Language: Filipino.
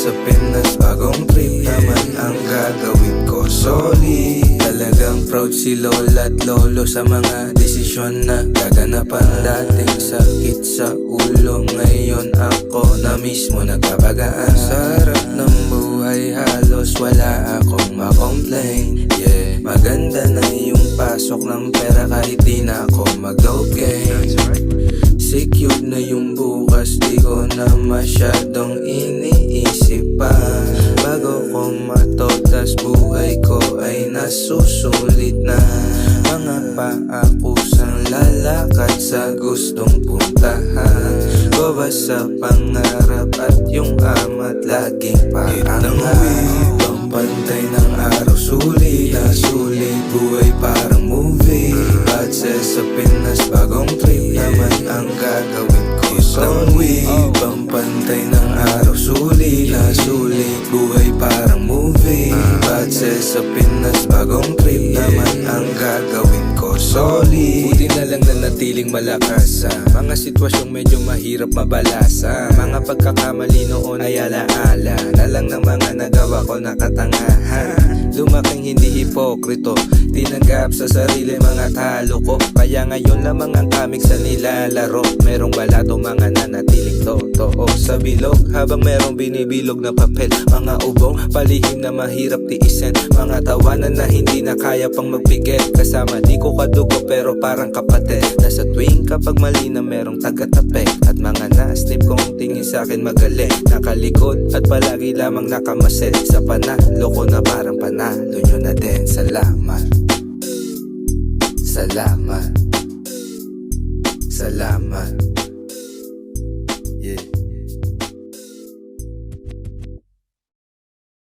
sa Pinas, bagong trip naman ang gagawin ko, solid. Talagang proud si lola at lolo sa mga desisyon na gaganapan. Dating sakit sa ulo, ngayon ako na mismo nagpapagaan. Sarap ng buhay, halos wala akong makomplain. Yeah, maganda na yung pasok ng pera kahit di na ako mag-okay. Secure na yung bukas, di ko na masyadong iniisip pa. Bago ko matotas, buhay ko ay nasusulit na. Mga paakusang lalakad sa gustong puntahan ko ba sa pangarap at yung amat laging paangat. Pampantay ng araw, sulit na sulit, buhay parang movie. Batses sa Pinas, bagong trip naman ang gagawin ko, solid. Pampantay ng araw, sulit na sulit, buhay parang movie. Batses sa Pinas, bagong trip naman ang gagawin ko, solid. Buti na lang na natiling malakas sa mga sitwasyong medyo mahirap mabalasa. Mga pagkakamali noon ay alaala na lang ng mga nagawa ko nakatangahan. Lumaking hindi hipokrito, tinanggap sa sarili mga talo ko. Kaya ngayon lamang ang kamig sa nilalaro. Merong balato mga nanatiling totoo sa bilog, habang merong binibilog na papel. Mga ubong palihim na mahirap tiisin, mga tawanan na hindi na kaya pang magpigil. Kasama di ko kadugo pero parang kapatid, na sa tuwing kapag mali na merong taga-tape. At mga na-snip kong tingin sa'kin magaling, nakalikod at palagi lamang nakamasid. Sa panalo ko na parang panalo nyo na din. Salamat, salamat, salamat.